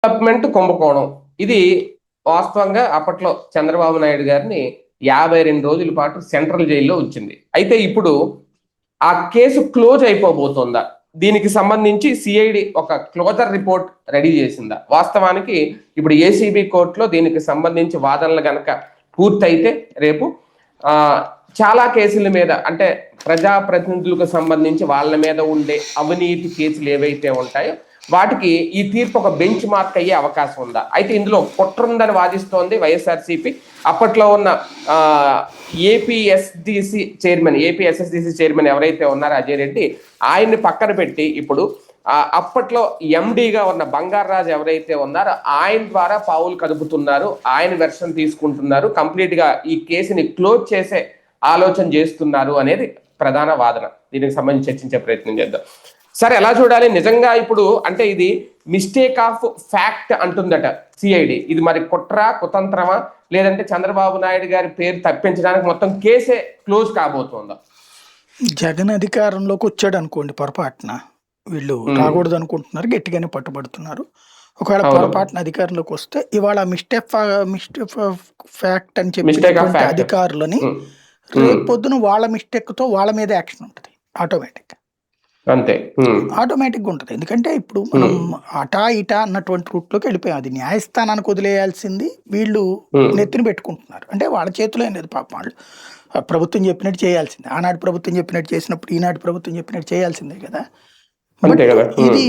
Development కుంభకోణం ఇది వాస్తవంగా అప్పట్లో చంద్రబాబు నాయుడు గారిని 52 రోజుల పాటు సెంట్రల్ జైల్లో ఉంచింది. అయితే ఇప్పుడు ఆ కేసు క్లోజ్ అయిపోబోతోందా, దీనికి సంబంధించి సిఐడి ఒక క్లోజర్ రిపోర్ట్ రెడీ చేసిందా? వాస్తవానికి ఇప్పుడు ఏసీబీ కోర్టులో దీనికి సంబంధించి వాదనలు గనక పూర్తయితే రేపు చాలా కేసుల మీద, అంటే ప్రజాప్రతినిధులకు సంబంధించి వాళ్ళ మీద ఉండే అవినీతి కేసులు ఏవైతే ఉంటాయో వాటికి ఈ తీర్పు ఒక బెంచ్ మార్క్ అయ్యే అవకాశం ఉందా? అయితే ఇందులో కుట్ర ఉందని వాదిస్తోంది వైఎస్ఆర్సీపీ. అప్పట్లో ఉన్న ఏపీఎస్డిసి చైర్మన్ ఎవరైతే ఉన్నారో అజయ్ రెడ్డి, ఆయన్ని పక్కన పెట్టి ఇప్పుడు అప్పట్లో ఎండిగా ఉన్న బంగారాజు ఎవరైతే ఉన్నారో ఆయన ద్వారా పావులు కదుపుతున్నారు, ఆయన వెర్షన్ తీసుకుంటున్నారు, కంప్లీట్ గా ఈ కేసుని క్లోజ్ చేసే ఆలోచన చేస్తున్నారు అనేది ప్రధాన వాదన. దీనికి సంబంధించి చర్చించే ప్రయత్నం చేద్దాం. సరే, ఎలా చూడాలి నిజంగా ఇప్పుడు? అంటే ఇది మిస్టేక్ ఆఫ్ ఫ్యాక్ట్ అంటుందట సిఐడి. ఇది మరి కుతంత్రమా, లేదంటే చంద్రబాబు నాయుడు గారి పేరు తప్పించడానికి మొత్తం కేసే క్లోజ్ కాబోతుందా? జగన్ అధికారంలోకి వచ్చాడు అనుకోండి, పొరపాటున వీళ్ళు రాకూడదు అనుకుంటున్నారు, గట్టిగానే పట్టుబడుతున్నారు. ఒకవేళ పొరపాటున అధికారంలోకి వస్తే ఇవాళ మిస్టేక్ ఫ్యాక్ట్ అని చెప్పి అధికారులని రేపు పొద్దున వాళ్ళ మిస్టేక్ తో వాళ్ళ మీద యాక్షన్ ఉంటుంది ఆటోమేటిక్. అంతే, ఆటోమేటిక్గా ఉంటుంది. ఎందుకంటే ఇప్పుడు మనం అటా ఇటా అన్నటువంటి రూట్లోకి వెళ్ళిపోయాం. అది న్యాయస్థానానికి వదిలేయాల్సింది వీళ్ళు నెత్తిన పెట్టుకుంటున్నారు. అంటే వాళ్ళ చేతిలో ఏం లేదు పాపం, వాళ్ళు ప్రభుత్వం చెప్పినట్టు చేయాల్సిందే. ఆనాడు ప్రభుత్వం చెప్పినట్టు చేసినప్పుడు ఈనాడు ప్రభుత్వం చెప్పినట్టు చేయాల్సిందే కదా. ఇది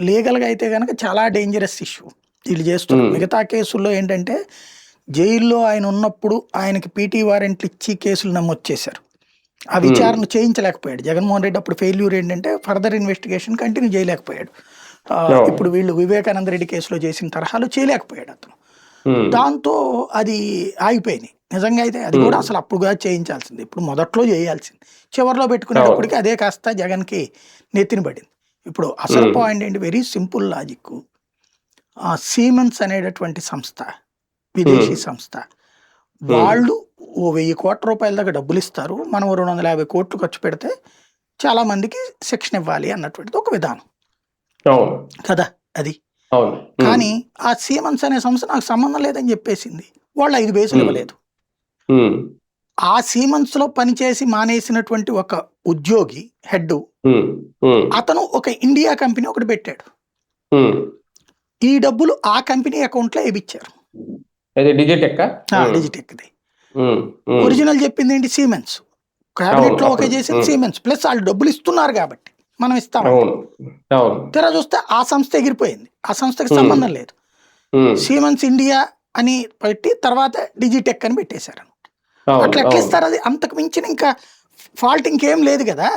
లీగల్ గా అయితే కనుక చాలా డేంజరస్ ఇష్యూ వీళ్ళు చేస్తున్నారు. మిగతా కేసుల్లో ఏంటంటే జైల్లో ఆయన ఉన్నప్పుడు ఆయనకి పీటీ వారెంట్లు ఇచ్చి కేసులు నమోదు చేశారు. ఆ విచారణ చేయించలేకపోయాడు జగన్మోహన్ రెడ్డి. అప్పుడు ఫెయిల్యూర్ ఏంటంటే ఫర్దర్ ఇన్వెస్టిగేషన్ కంటిన్యూ చేయలేకపోయాడు. ఇప్పుడు వీళ్ళు వివేకానంద రెడ్డి కేసులో చేసిన తరహాలో చేయలేకపోయాడు అతను. దాంతో అది ఆగిపోయినాయి. నిజంగా అయితే అది కూడా అసలు అప్పుడుగా చేయించాల్సింది, ఇప్పుడు మొదట్లో చేయాల్సింది. చివరిలో పెట్టుకునేటప్పటికి అదే కాస్త జగన్కి నెత్తిన పడింది. ఇప్పుడు అసలు పాయింట్ ఏంటి, వెరీ సింపుల్ లాజిక్. సీమెన్స్ అనేటటువంటి సంస్థ, విదేశీ సంస్థ, వాళ్ళు ఓ 1000 కోట్ల రూపాయల దాకా డబ్బులు ఇస్తారు, మనం 250 కోట్లు ఖర్చు పెడితే చాలా మందికి శిక్షణ ఇవ్వాలి అన్నటువంటిది ఒక విధానం కదా అది. కానీ ఆ సీమెన్స్ అనే సంస్థ నాకు సంబంధం లేదని చెప్పేసింది. వాళ్ళు 5 బేసులు ఇవ్వలేదు. ఆ సీమెన్స్ లో పనిచేసి మానేసినటువంటి ఒక ఉద్యోగి హెడ్, అతను ఒక ఇండియా కంపెనీ ఒకటి పెట్టాడు. ఈ డబ్బులు ఆ కంపెనీ అకౌంట్ లో వేయించారు. డిజిటెక్ ఒరిజినల్ చెప్పింది ఏంటి, సీమెన్స్. క్యాబినెట్ లో ఓకే చేసింది సీమెన్స్, ప్లస్ వాళ్ళు డబ్బులు ఇస్తున్నారు కాబట్టి మనం ఇస్తాం. తెర చూస్తే ఆ సంస్థ ఎగిరిపోయింది, ఆ సంస్థకి సంబంధం లేదు. సీమెన్స్ ఇండియా అని పెట్టి తర్వాత డిజిటెక్ అని పెట్టేశారు. అట్లా ఎట్లా ఇస్తారు? అది అంతకు మించిన ఇంకా ఫాల్ట్ ఇంకేం లేదు కదా.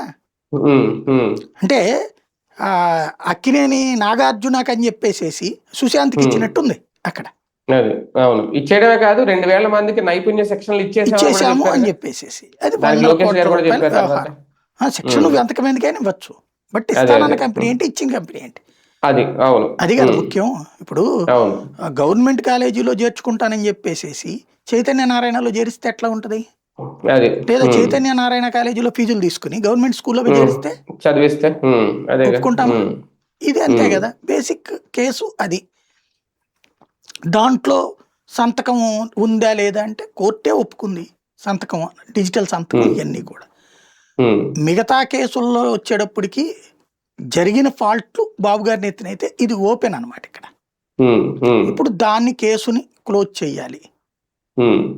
అంటే అక్కినేని నాగార్జునకు అని చెప్పేసేసి సుశాంత్కి ఇచ్చినట్టుంది అక్కడ. అవును, ఇచ్చేయడమే కాదు 2000 మందికి నైపుణ్య శిక్షణలు ఇచ్చేసాము అని చెప్పేసేసి అది శిక్షణ నువ్వు ఎంతకమందికైనా ఇవ్వచ్చు, బట్ ఇస్తానన్న కంపెనీ ఏంటి, ఇచ్చిన కంపెనీ ఏంటి, అది కదా ముఖ్యం. ఇప్పుడు గవర్నమెంట్ కాలేజీలో చేర్చుకుంటానని చెప్పేసేసి చైతన్య నారాయణలో చేరిస్తే ఎట్లా ఉంటది? లేదా చైతన్య నారాయణ కాలేజీలో ఫీజులు తీసుకుని గవర్నమెంట్ స్కూల్లో చేరిస్తే చదివిస్తే ఒప్పుకుంటాము. ఇది అంతే కదా బేసిక్ కేసు. అది దాంట్లో సంతకం ఉందా లేదా అంటే కోర్టే ఒప్పుకుంది సంతకం, డిజిటల్ సంతకం, ఇవన్నీ కూడా. మిగతా కేసుల్లో వచ్చేటప్పటికి జరిగిన ఫాల్ట్ బాబు గారి నెత్తినైతే ఇది ఓపెన్ అనమాట ఇక్కడ. ఇప్పుడు దాన్ని కేసుని క్లోజ్ చేయాలి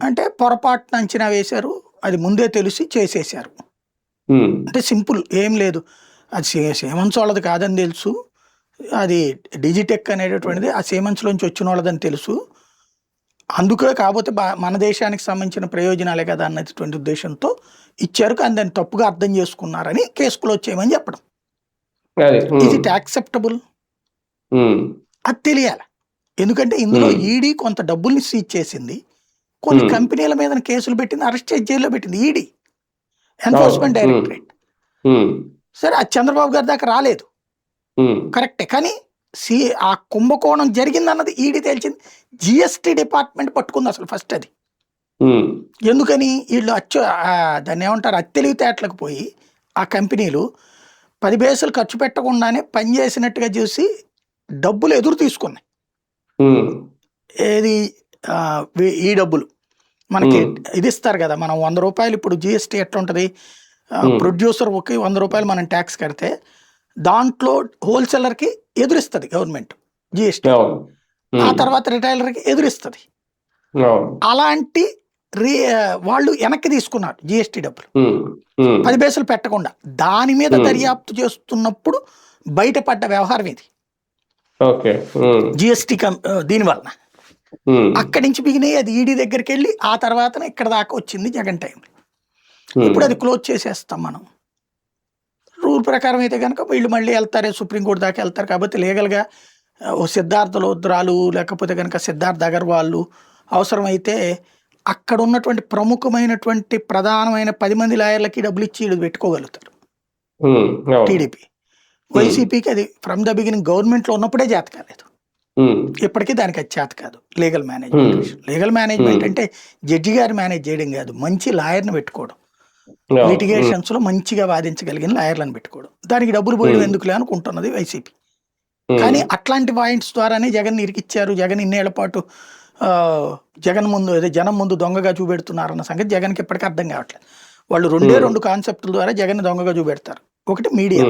అంటే పొరపాటున అంచనా వేశారు, అది ముందే తెలిసి చేసేసారు. అంటే సింపుల్ ఏం లేదు, అది సీమెన్స్ వాళ్ళది కాదని తెలుసు, అది డిజిటెక్ అనేటటువంటిది ఆ సీమెన్స్ లోంచి వచ్చిన వాళ్ళదని తెలుసు, అందుకే కాకపోతే మన దేశానికి సంబంధించిన ప్రయోజనాలే కదా అన్నటువంటి ఉద్దేశంతో ఇచ్చారు, కానీ దాన్ని తప్పుగా అర్థం చేసుకున్నారని కేసు క్లోజ్ చేయమని చెప్పడం. ఇది యాక్సెప్టబుల్? అది తెలియాలి. ఎందుకంటే ఇందులో ఈడీ కొంత డబ్బుల్ని సీజ్ చేసింది, కొన్ని కంపెనీల మీద కేసులు పెట్టింది, అరెస్ట్ చేసి జైల్లో పెట్టింది ఈడీ, ఎన్ఫోర్స్మెంట్ డైరెక్టరేట్. సరే, అది చంద్రబాబు గారి దాకా రాలేదు, కరెక్టే, కానీ ఆ కుంభకోణం జరిగిందన్నది ఈడీ తేల్చింది. జిఎస్టీ డిపార్ట్మెంట్ పట్టుకుంది అసలు ఫస్ట్ అది. ఎందుకని వీళ్ళు దాన్ని ఏమంటారు, అత్తెలివితేటలకు పోయి ఆ కంపెనీలు 10 పైసలు ఖర్చు పెట్టకుండానే పనిచేసినట్టుగా చూసి డబ్బులు ఎదురు తీసుకున్నాయి. ఉమ్, ఏది ఈ డబ్బులు మనకి ఇది ఇస్తారు కదా, మనం 100 రూపాయలు ఇప్పుడు జిఎస్టీ ఎట్లా ఉంటుంది, ప్రొడ్యూసర్ ఒకే 100 రూపాయలు మనం ట్యాక్స్ కడితే దాంట్లో హోల్సేలర్కి ఎదురిస్తుంది గవర్నమెంట్ జిఎస్టీ, అవును. ఆ తర్వాత రిటైలర్కి ఎదురిస్తుంది. అవును. అలాంటి వాళ్ళు వెనక్కి తీసుకున్నారు జిఎస్టీ డబ్బులు, 10 పైసలు పెట్టకుండా. దాని మీద దర్యాప్తు చేస్తున్నప్పుడు బయటపడ్డ వ్యవహారం ఇది ఓకే. జిఎస్టీ దీనివలన. అక్కడి నుంచి బిగినాయి, అది ఈడీ దగ్గరికి వెళ్ళి ఆ తర్వాత ఇక్కడ దాకా వచ్చింది జగన్ టైంలో. ఇప్పుడు అది క్లోజ్ చేసేస్తాం మనం. రూల్ ప్రకారం అయితే కనుక వీళ్ళు మళ్ళీ వెళ్తారే, సుప్రీంకోర్టు దాకా వెళ్తారు. కాబట్టి లీగల్గా ఓ సిద్ధార్థ లోద్రాలు లేకపోతే కనుక సిద్ధార్థ్ అగర్వాళ్ళు అవసరమైతే అక్కడ ఉన్నటువంటి ప్రముఖమైనటువంటి ప్రధానమైన 10 మంది లాయర్లకి డబ్బులు ఇచ్చి వీళ్ళు పెట్టుకోగలుగుతారు. టీడీపీ వైసీపీకి అది ఫ్రమ్ ద బిగినింగ్ గవర్నమెంట్లో ఉన్నప్పుడే చేత కాలేదు, ఇప్పటికీ దానికి అది చేత కాదు. లీగల్ మేనేజ్మెంట్ లీగల్ మేనేజ్మెంట్ అంటే జడ్జి గారు మేనేజ్ చేయడం కాదు, మంచి లాయర్ని పెట్టుకోవడం, లిటిగేషన్స్ లో మంచిగా వాదించగలిగిన లాయర్లను పెట్టుకోవడం. దానికి డబ్బులు పోయడం ఎందుకులే అనుకుంటున్నది వైసీపీ. కానీ అట్లాంటి పాయింట్స్ ద్వారానే జగన్ ఇరికిచ్చారు. జగన్ ఇన్నేళ్ల పాటు జగన్ ముందు జనం ముందు దొంగగా చూపెడుతున్నారన్న సంగతి జగన్కి ఇప్పటికీ అర్థం కావట్లేదు. వాళ్ళు రెండు కాన్సెప్ట్ల ద్వారా జగన్ దొంగగా చూపెడతారు. ఒకటి మీడియా,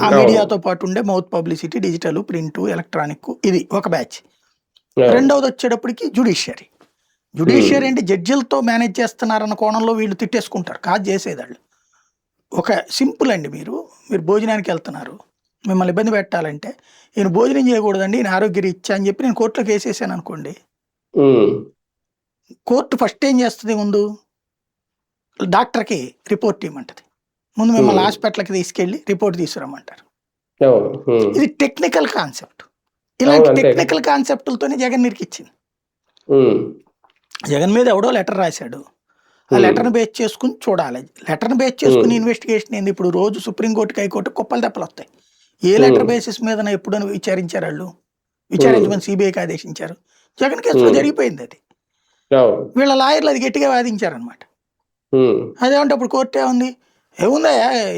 ఆ మీడియాతో పాటు ఉండే mouth publicity, digital, print, electronic, ఇది ఒక బ్యాచ్. రెండవది వచ్చేటప్పటికి జుడిషియరీ అంటే జడ్జిలతో మేనేజ్ చేస్తున్నారన్న కోణంలో వీళ్ళు తిట్టేసుకుంటారు. కాదు చేసేది వాళ్ళు. ఒక సింపుల్ అండి, మీరు భోజనానికి వెళ్తున్నారు, మిమ్మల్ని ఇబ్బంది పెట్టాలంటే ఈయన భోజనం చేయకూడదండి, ఈయన ఆరోగ్య రీత్యా అని చెప్పి నేను కోర్టులో కేసేసాను అనుకోండి, కోర్టు ఫస్ట్ ఏం చేస్తుంది, ముందు డాక్టర్కి రిపోర్ట్ ఇవ్వమంటది, ముందు మిమ్మల్ని హాస్పిటల్కి తీసుకెళ్ళి రిపోర్ట్ తీసుకురమ్మంటారు. ఇది టెక్నికల్ కాన్సెప్ట్. ఇలాంటి టెక్నికల్ కాన్సెప్ట్లతోనే జగన్ నిరికిచ్చింది. జగన్ మీద ఎవడో లెటర్ రాశాడు, ఆ లెటర్ని బేస్ చేసుకుని చూడాలి. లెటర్ని బేస్ చేసుకుని ఇన్వెస్టిగేషన్ ఏంది? ఇప్పుడు రోజు సుప్రీంకోర్టుకి, హైకోర్టు కుప్పలు తెప్పలు వస్తాయి. ఏ లెటర్ బేసిస్ మీద ఎప్పుడైనా విచారించారు వాళ్ళు? విచారించమని సిబిఐకి ఆదేశించారు. జగన్ కేసులో జరిగిపోయింది అది. వీళ్ళ లాయర్లు అది గట్టిగా వాదించారనమాట. అదేమంటే అప్పుడు కోర్టు ఏముందా,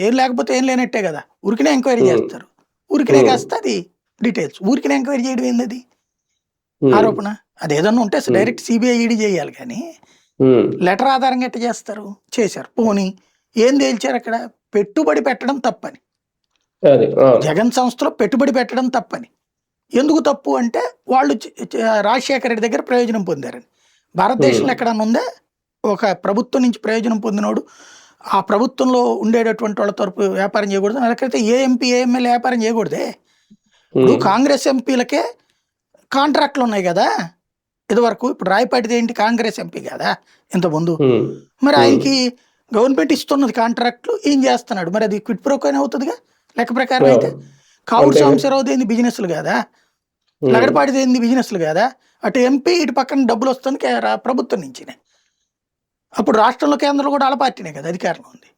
ఏం లేకపోతే ఏం లేనట్టే కదా, ఊరికినే ఎంక్వైరీ చేస్తారు. ఊరికినే కాస్త అది డీటెయిల్స్, ఊరికినే ఎంక్వైరీ చేయడం ఏంది, అది ఆరోపణ. అది ఏదన్నా ఉంటే డైరెక్ట్ సిబిఐ ఈడీ చేయాలి, కానీ లెటర్ ఆధారంగా ఎట్ట చేస్తారు? చేశారు. పోనీ ఏం తేల్చారు అక్కడ? పెట్టుబడి పెట్టడం తప్పని. జగన్ సంస్థలో పెట్టుబడి పెట్టడం తప్పని. ఎందుకు తప్పు అంటే వాళ్ళు రాజశేఖర రెడ్డి దగ్గర ప్రయోజనం పొందారని. భారతదేశంలో ఎక్కడన్నా ఉందా ఒక ప్రభుత్వం నుంచి ప్రయోజనం పొందినోడు ఆ ప్రభుత్వంలో ఉండేటటువంటి వాళ్ళ తరపు వ్యాపారం చేయకూడదు? లేకపోతే ఏ ఎంపీ ఏ ఎమ్మెల్యే వ్యాపారం చేయకూడదే? ఇప్పుడు కాంగ్రెస్ ఎంపీలకే కాంట్రాక్ట్లు ఉన్నాయి కదా ఇదివరకు. ఇప్పుడు రాయపాటిది ఏంటి, కాంగ్రెస్ ఎంపీ కదా ఇంతకుముందు. మరి ఆయనకి గవర్నమెంట్ ఇస్తున్నది కాంట్రాక్ట్లు, ఏం చేస్తున్నాడు మరి? అది క్విట్ ప్రోకోనే అవుతుందిగా లెక్క ప్రకారం అయితే. కావులు సాంబశివరావుది ఏంది, బిజినెస్లు కదా. లగడపాటిది ఏంది, బిజినెస్లు కదా. అటు ఎంపీ, ఇటు పక్కన డబ్బులు వస్తుంది ప్రభుత్వం నుంచినే. అప్పుడు రాష్ట్రంలో కేంద్రంలో కూడా వాళ్ళ పార్టీనే కదా అధికారంలో ఉంది.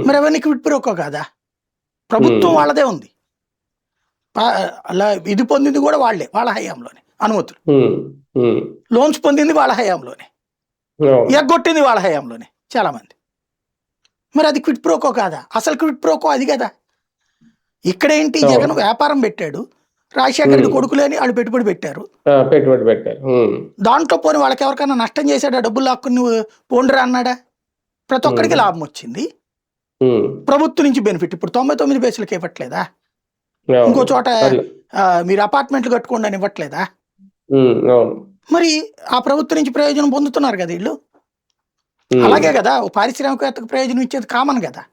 మరి అవన్నీ క్విట్ ప్రోకో కాదా? ప్రభుత్వం వాళ్ళదే ఉంది, అలా ఇది పొందింది కూడా వాళ్ళే, వాళ్ళ హయాంలోనే అనుమతులు. లోన్స్ పొందింది వాళ్ళ హయాంలోనే, ఎగ్గొట్టింది వాళ్ళ హయాంలోనే చాలా మంది. మరి అది క్విట్ ప్రోకో కాదా? అసలు క్విట్ ప్రోకో అది కదా. ఇక్కడేంటి, జగన్ వ్యాపారం పెట్టాడు, రాజశేఖర రెడ్డి కొడుకులేని వాళ్ళు పెట్టుబడి పెట్టారు. దాంట్లో పోని వాళ్ళకి ఎవరికైనా నష్టం చేశాడా? డబ్బులు లాక్కుని పోండిరా అన్నాడా? ప్రతి ఒక్కడికి లాభం వచ్చింది. ప్రభుత్వం నుంచి బెనిఫిట్. ఇప్పుడు 99 పైసలకి ఇవ్వట్లేదా? ఇంకో చోట మీరు అపార్ట్మెంట్లు కట్టుకోండి అని ఇవ్వట్లేదా? మరి ఆ ప్రభుత్వం నుంచి ప్రయోజనం పొందుతున్నారు కదా వీళ్ళు. అలాగే కదా పారిశ్రామికవేత్తకు ప్రయోజనం ఇచ్చేది కామన్ కదా.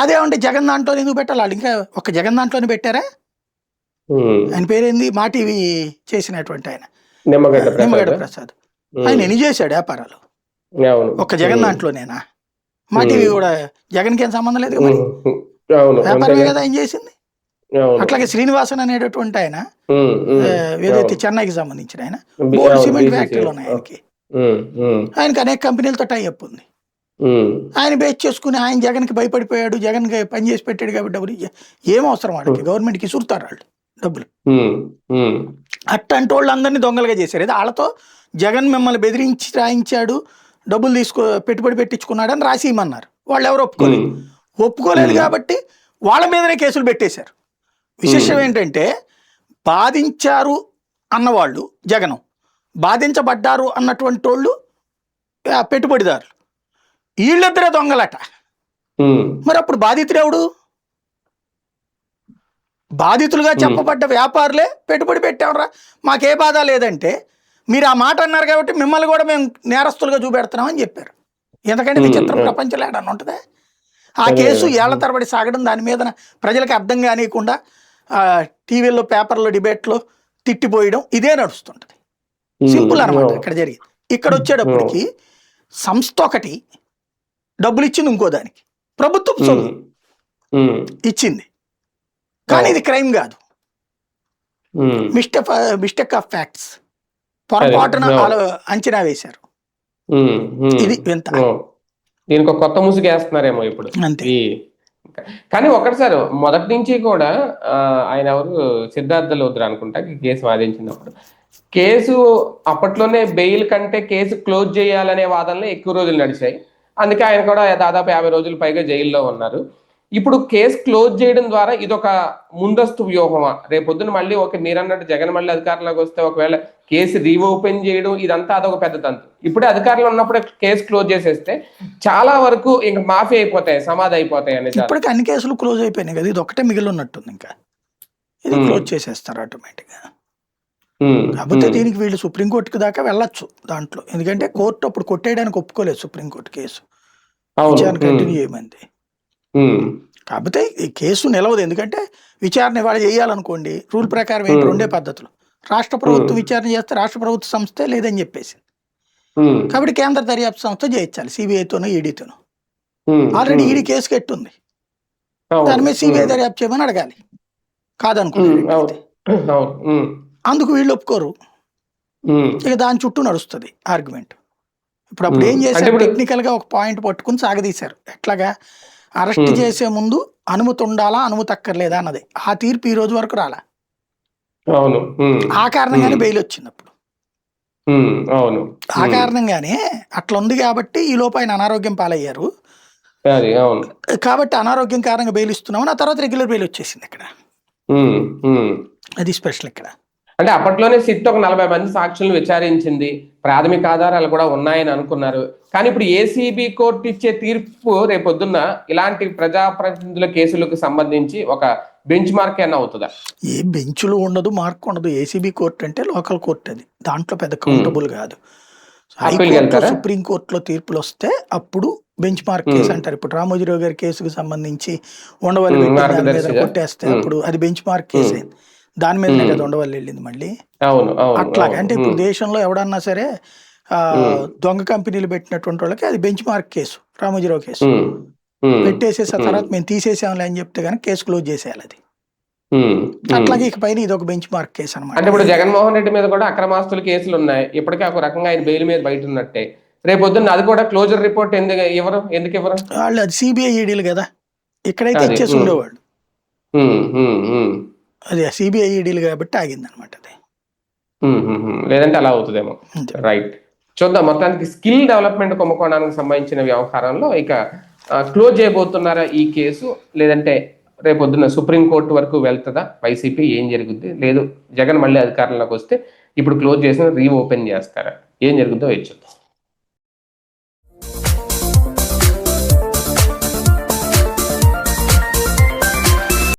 అదేమంటే జగన్ దాంట్లో ఎందుకు పెట్టాలి? వాళ్ళు ఇంకా ఒక జగన్ దాంట్లోనే పెట్టారా? ఆయన పేరేంది, మా టీవీ చేసినటువంటి ఆయన నిమ్మగడ్డ ప్రసాద్. ఆయన ఎన్ని చేశాడు వ్యాపారాలు? ఒక జగన్ దాంట్లోనేనా? మా టీవీ కూడా జగన్కి ఏం సంబంధం లేదు మరి, వ్యాపారమే కదా ఆయన చేసింది. అట్లాగే శ్రీనివాసన్ అనేటటువంటి ఆయన ఏదైతే చెన్నైకి సంబంధించిన ఆయన, బోర్డు సిమెంట్ ఫ్యాక్టరీలు ఉన్నాయి ఆయనకి అనేక కంపెనీలతో టైఅప్ ఉంది. ఆయన బేస్ చేసుకుని ఆయన జగన్కి భయపడిపోయాడు, జగన్కి పని చేసి పెట్టాడు కాబట్టి డబ్బులు ఏం అవసరం వాళ్ళకి, గవర్నమెంట్కి ఇసురుతారు వాళ్ళు డబ్బులు. అట్లాంటి వాళ్ళు అందరినీ దొంగలుగా చేశారు. ఇది వాళ్ళతో జగన్ మిమ్మల్ని బెదిరించి రాయించాడు, డబ్బులు పెట్టుబడి పెట్టించుకున్నాడని రాసి ఇమ్మన్నారు. వాళ్ళు ఎవరు ఒప్పుకోలేదు కాబట్టి వాళ్ళ మీదనే కేసులు పెట్టేశారు. విశేషం ఏంటంటే బాధించారు అన్నవాళ్ళు జగన్, బాధించబడ్డారు అన్నటువంటి వాళ్ళు పెట్టుబడిదారులు, వీళ్ళిద్దరే దొంగలట. మరి అప్పుడు బాధితుడు ఎవడు? బాధితులుగా చెప్పబడ్డ వ్యాపారులే పెట్టుబడి పెట్టామరా మాకే బాధ లేదంటే, మీరు ఆ మాట అన్నారు కాబట్టి మిమ్మల్ని కూడా మేము నేరస్తులుగా చూపెడుతున్నామని చెప్పారు. ఎందుకంటే ఇది చిత్రం ప్రపంచంలో ఏడన్నా ఉంటుందా? ఆ కేసు ఏళ్ల తరబడి సాగడం, దాని మీద ప్రజలకు అర్థం కానియకుండా టీవీల్లో పేపర్లో డిబేట్లో తిట్టిపోయడం ఇదే నడుస్తుంటది. సింపుల్ అనమాట ఇక్కడ జరిగింది. ఇక్కడ వచ్చేటప్పటికి సంస్థ ఒకటి డబ్బులు ఇచ్చింది, ఇంకో దానికి ప్రభుత్వం సొమ్ము ఇచ్చింది, కానీ ఇది క్రైమ్ కాదు, మిస్టేక్ ఆఫ్ ఫ్యాక్ట్స్, పొరపాటున అంచనా వేశారు. ఇది వింత. దీనికి ఒక కొత్త ముసుగు వేస్తున్నారేమో ఇప్పుడు అంతే. కానీ ఒకటి సార్, మొదటి నుంచి కూడా ఆయన ఎవరు సిద్ధార్థ లోద్రా అనుకుంటా కేసు వాదించినప్పుడు, కేసు అప్పట్లోనే బెయిల్ కంటే కేసు క్లోజ్ చేయాలనే వాదనలో ఎక్కువ రోజులు నడిచాయి. అందుకే ఆయన కూడా దాదాపు 50 రోజుల పైగా జైల్లో ఉన్నారు. ఇప్పుడు కేసు క్లోజ్ చేయడం ద్వారా ఇదొక ముందస్తు వ్యూహమా? రేపొద్దున మళ్ళీ మీరన్నట్టు జగన్ మళ్ళీ అధికారంలోకి వస్తే ఒకవేళ కేసు రీఓపెన్ చేయడం ఇదంతా అదొక పెద్ద తంతు. ఇప్పుడే అధికారంలో ఉన్నప్పుడే కేసు క్లోజ్ చేసేస్తే చాలా వరకు ఇంకా మాఫీ అయిపోతాయి, సమాధి అయిపోతాయి అనేది. ఇప్పటికి అన్ని కేసులు క్లోజ్ అయిపోయినాయి కదా, ఇది ఒకటే మిగిలి ఉన్నట్టుంది, ఇంకా ఇది క్లోజ్ చేసేస్తారు ఆటోమేటిక్గా. కాకపోతే దీనికి వీళ్ళు సుప్రీంకోర్టుకి దాకా వెళ్ళొచ్చు దాంట్లో, ఎందుకంటే కోర్టు అప్పుడు కొట్టేయడానికి ఒప్పుకోలేదు సుప్రీంకోర్టు కేసు విచారణ కంటిన్యూ చేయమంది. కాకపోతే ఈ కేసు నిలవదు, ఎందుకంటే విచారణ ఇవాళ చేయాలనుకోండి రూల్ ప్రకారం ఏంటి, 2 పద్ధతులు. రాష్ట్ర ప్రభుత్వం విచారణ చేస్తే రాష్ట్ర ప్రభుత్వ సంస్థే లేదని చెప్పేసి, కాబట్టి కేంద్ర దర్యాప్తు సంస్థ చేయించాలి, సిబిఐతోనో ఈడీతోనో. ఆల్రెడీ ఈడీ కేసు కట్టుంది, దాని మీద సిబిఐ దర్యాప్తు చేయమని అడగాలి, కాదనుకున్నారు. అందుకు వీళ్ళు ఒప్పుకోరు, ఇక దాని చుట్టూ నడుస్తుంది ఆర్గ్యుమెంట్. అప్పుడు ఏం చేశారు, టెక్నికల్ గా ఒక పాయింట్ పట్టుకుని సాగదీశారు. ఎట్లాగా అరెస్ట్ చేసే ముందు అనుమతి ఉండాలా, అనుమతి అక్కర్లేదా అన్నది. ఆ తీర్పు ఈ రోజు వరకు రాలా. ఆ కారణంగానే బెయిల్ వచ్చింది అప్పుడు. ఆ కారణంగానే అట్లా ఉంది కాబట్టి ఈ లోపు ఆయన అనారోగ్యం పాలయ్యారు. కాబట్టి అనారోగ్యం కారణంగా బెయిల్ ఇస్తున్నామని, ఆ తర్వాత రెగ్యులర్ బెయిల్ వచ్చేసింది ఇక్కడ. అది స్పెషల్ ఇక్కడ. అంటే అప్పట్లోనే సిట్ ఒక 40 మంది సాక్షులను విచారించింది, ప్రాథమిక ఆధారాలు కూడా ఉన్నాయని అనుకున్నారు. కానీ ఇప్పుడు ఏసీబీ కోర్టు ఇచ్చే తీర్పు రేపొద్దున్న ఇలాంటి ప్రజాప్రతినిధుల కేసులకు సంబంధించి ఒక బెంచ్ మార్క్ అయినా అవుతుందా? ఏ బెంచ్లు ఉండదు, మార్క్ ఉండదు. ఏసీబీ కోర్టు అంటే లోకల్ కోర్టు, అది దాంట్లో పెద్ద కౌంటబుల్ కాదు. హైకోర్టు సుప్రీం కోర్టులో తీర్పులు వస్తే అప్పుడు బెంచ్ మార్క్ కేసు అంటారు. ఇప్పుడు రామోజీరావు గారి కేసుకు సంబంధించి ఉండవల్లి కొట్టేస్తే అప్పుడు అది బెంచ్ మార్క్ కేసు అయింది, దాని మీదనే కదా ఉండవల్లి వెళ్ళింది మళ్ళీ. అట్లాగే అంటే ఇప్పుడు దేశంలో ఎవడన్నా సరే దొంగ కంపెనీలు పెట్టినటువంటి వాళ్ళకి అది bench mark case. Ramoji Rao case పెట్టేసేసి ఆ తర్వాత మేము తీసేసాంలే అని చెప్తే కనుక కేసు క్లోజ్ చేసేయాలి అది. అట్లాగే ఇక పైన ఇది ఒక బెంచ్ మార్క్ కేసు అనమాట. అంటే ఇప్పుడు జగన్మోహన్ రెడ్డి మీద కూడా అక్రమాస్తుల కేసులు ఉన్నాయి, ఇప్పటికే ఒక రకంగా ఆయన బెయిల్ మీద బయట ఉన్నట్టే. రేపొద్దున్న అది కూడా క్లోజర్ రిపోర్ట్ ఎందుకు ఇవ్వరు వాళ్ళు? అది సిబిఐ ఈడీలు కదా, ఇక్కడైతే ఇచ్చేసి ఉండేవాళ్ళు. అది సిబిఐ ఈడీలు కాబట్టి ఆగింది అనమాట అది. లేదంటే అలా అవుతుందేమో. రైట్, చూద్దాం. మొత్తానికి స్కిల్ డెవలప్మెంట్ కుంభకోణానికి సంబంధించిన వ్యవహారంలో ఇక క్లోజ్ చేయబోతున్నారా ఈ కేసు, లేదంటే రేపొద్దున సుప్రీంకోర్టు వరకు వెళ్తుందా వైసీపీ, ఏం జరుగుద్ది? లేదు జగన్ మళ్ళీ అధికారంలోకి వస్తే ఇప్పుడు క్లోజ్ చేసిన రీఓపెన్ చేస్తారా, ఏం జరుగుద్దో చూద్దాం.